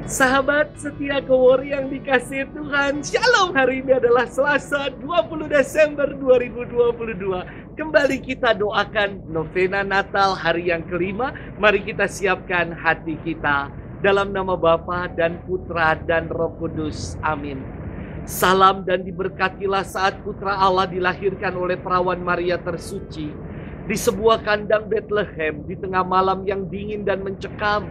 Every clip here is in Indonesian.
Sahabat setia Kowori yang dikasihi Tuhan, Shalom. Hari ini adalah Selasa 20 Desember 2022. Kembali kita doakan novena Natal hari yang kelima. Mari kita siapkan hati kita. Dalam nama Bapa dan Putra dan Roh Kudus. Amin. Salam dan diberkatilah saat Putra Allah dilahirkan oleh perawan Maria tersuci di sebuah kandang Bethlehem di tengah malam yang dingin dan mencekam.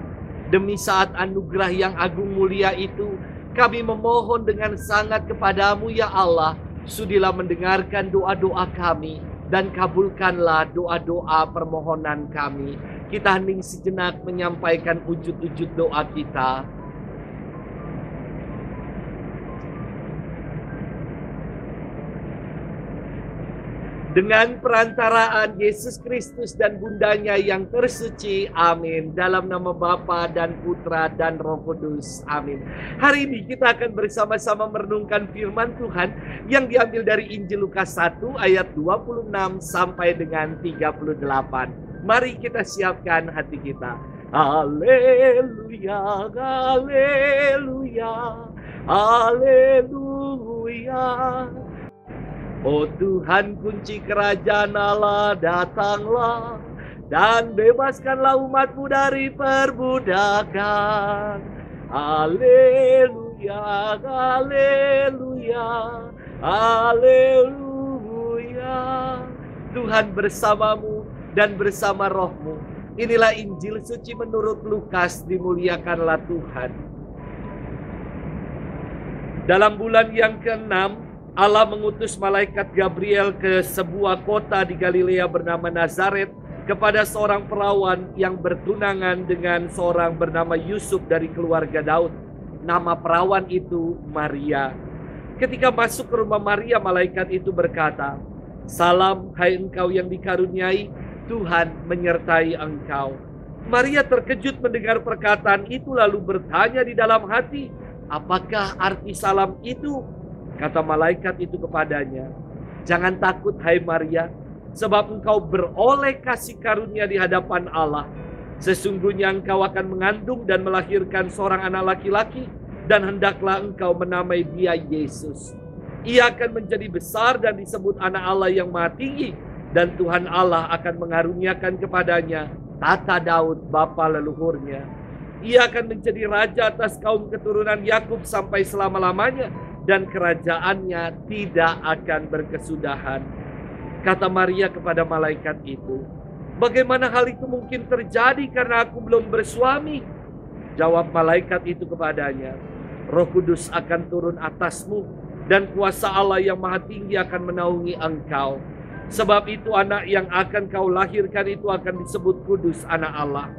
Demi saat anugerah yang agung mulia itu, kami memohon dengan sangat kepadamu ya Allah, sudilah mendengarkan doa-doa kami dan kabulkanlah doa-doa permohonan kami. Kita hening sejenak menyampaikan wujud-wujud doa kita. Dengan perantaraan Yesus Kristus dan bundanya yang tersuci, amin. Dalam nama Bapa dan Putra dan Roh Kudus, amin. Hari ini kita akan bersama-sama merenungkan firman Tuhan yang diambil dari Injil Lukas 1 ayat 26 sampai dengan 38. Mari kita siapkan hati kita. Haleluya, haleluya, haleluya. Oh Tuhan, kunci kerajaan Allah, datanglah dan bebaskanlah umat-Mu dari perbudakan. Haleluya, haleluya, haleluya. Tuhan bersamamu dan bersama roh-Mu. Inilah Injil suci menurut Lukas, dimuliakanlah Tuhan. Dalam bulan yang ke-6, Allah mengutus malaikat Gabriel ke sebuah kota di Galilea bernama Nazaret kepada seorang perawan yang bertunangan dengan seorang bernama Yusuf dari keluarga Daud. Nama perawan itu Maria. Ketika masuk ke rumah Maria, malaikat itu berkata, "Salam, hai engkau yang dikaruniai, Tuhan menyertai engkau." Maria terkejut mendengar perkataan itu lalu bertanya di dalam hati, "Apakah arti salam itu?" Kata malaikat itu kepadanya, "Jangan takut hai Maria, sebab engkau beroleh kasih karunia di hadapan Allah. Sesungguhnya engkau akan mengandung dan melahirkan seorang anak laki-laki, dan hendaklah engkau menamai dia Yesus. Ia akan menjadi besar dan disebut anak Allah yang Maha Tinggi, dan Tuhan Allah akan mengaruniakan kepadanya tahta Daud bapa leluhurnya. Ia akan menjadi raja atas kaum keturunan Yakub sampai selama-lamanya, dan kerajaannya tidak akan berkesudahan." Kata Maria kepada malaikat itu, "Bagaimana hal itu mungkin terjadi karena aku belum bersuami?" Jawab malaikat itu kepadanya, "Roh Kudus akan turun atasmu, dan kuasa Allah yang Maha Tinggi akan menaungi engkau. Sebab itu anak yang akan kau lahirkan itu akan disebut kudus, anak Allah.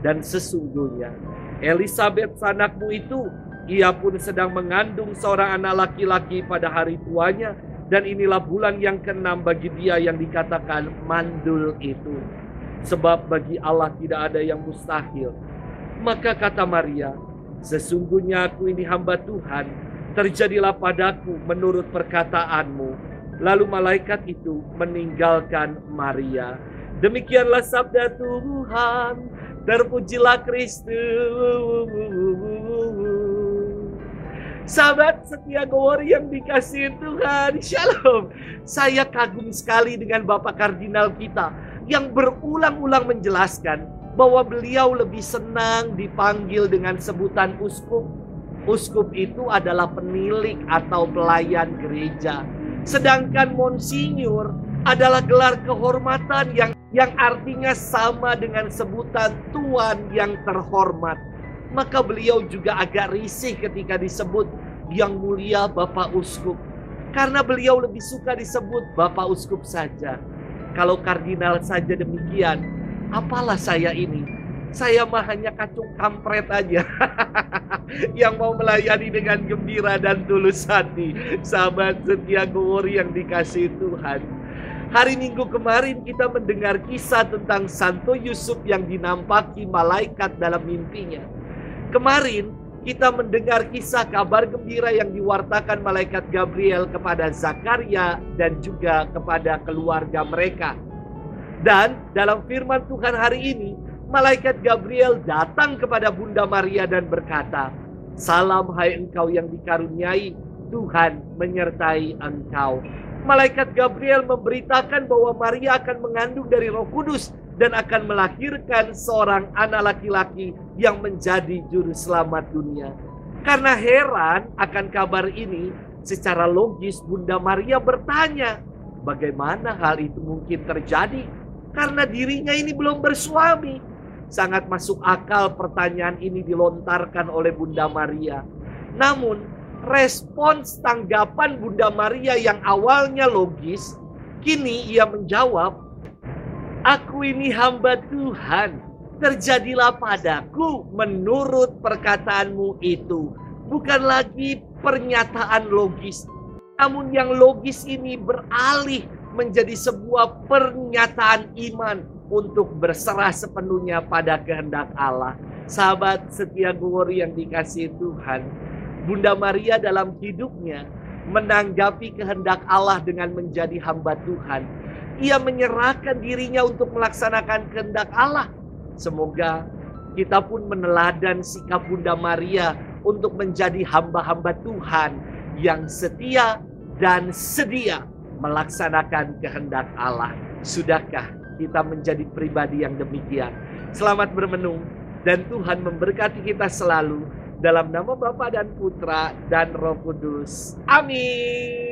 Dan sesungguhnya Elisabet sanakmu itu, ia pun sedang mengandung seorang anak laki-laki pada hari tuanya, dan inilah bulan yang ke-6 bagi dia yang dikatakan mandul itu. Sebab bagi Allah tidak ada yang mustahil." Maka kata Maria, "Sesungguhnya aku ini hamba Tuhan, terjadilah padaku menurut perkataanmu." Lalu malaikat itu meninggalkan Maria. Demikianlah sabda Tuhan. Terpujilah Kristus. Sahabat setia Kowori yang dikasihi Tuhan, Shalom. Saya kagum sekali dengan Bapak Kardinal kita yang berulang-ulang menjelaskan bahwa beliau lebih senang dipanggil dengan sebutan uskup. Uskup itu adalah penilik atau pelayan gereja. Sedangkan Monsinyur adalah gelar kehormatan yang artinya sama dengan sebutan Tuan yang terhormat. Maka beliau juga agak risih ketika disebut Yang Mulia Bapak Uskup, karena beliau lebih suka disebut Bapak Uskup saja. Kalau kardinal saja demikian, apalah saya ini? Saya mah hanya kacung kampret aja yang mau melayani dengan gembira dan tulus hati. Sahabat setia Kowori yang dikasihi Tuhan, hari Minggu kemarin kita mendengar kisah tentang Santo Yusuf yang dinampaki malaikat dalam mimpinya. Kemarin kita mendengar kisah kabar gembira yang diwartakan malaikat Gabriel kepada Zakaria dan juga kepada keluarga mereka. Dan dalam firman Tuhan hari ini, malaikat Gabriel datang kepada Bunda Maria dan berkata, Salam hai engkau yang dikaruniai, Tuhan menyertai engkau. Malaikat Gabriel memberitakan bahwa Maria akan mengandung dari Roh Kudus dan akan melahirkan seorang anak laki-laki yang menjadi juru selamat dunia. Karena heran akan kabar ini, secara logis Bunda Maria bertanya, bagaimana hal itu mungkin terjadi? Karena dirinya ini belum bersuami. Sangat masuk akal pertanyaan ini dilontarkan oleh Bunda Maria. Namun, respons tanggapan Bunda Maria yang awalnya logis, kini ia menjawab, aku ini hamba Tuhan, terjadilah padaku menurut perkataanmu itu. Bukan lagi pernyataan logis, namun yang logis ini beralih menjadi sebuah pernyataan iman untuk berserah sepenuhnya pada kehendak Allah. Sahabat setia Glory yang dikasihi Tuhan, Bunda Maria dalam hidupnya menanggapi kehendak Allah dengan menjadi hamba Tuhan. Ia menyerahkan dirinya untuk melaksanakan kehendak Allah. Semoga kita pun meneladan sikap Bunda Maria untuk menjadi hamba-hamba Tuhan yang setia dan sedia melaksanakan kehendak Allah. Sudahkah kita menjadi pribadi yang demikian? Selamat bermenung dan Tuhan memberkati kita selalu. Dalam nama Bapa dan Putra dan Roh Kudus. Amin.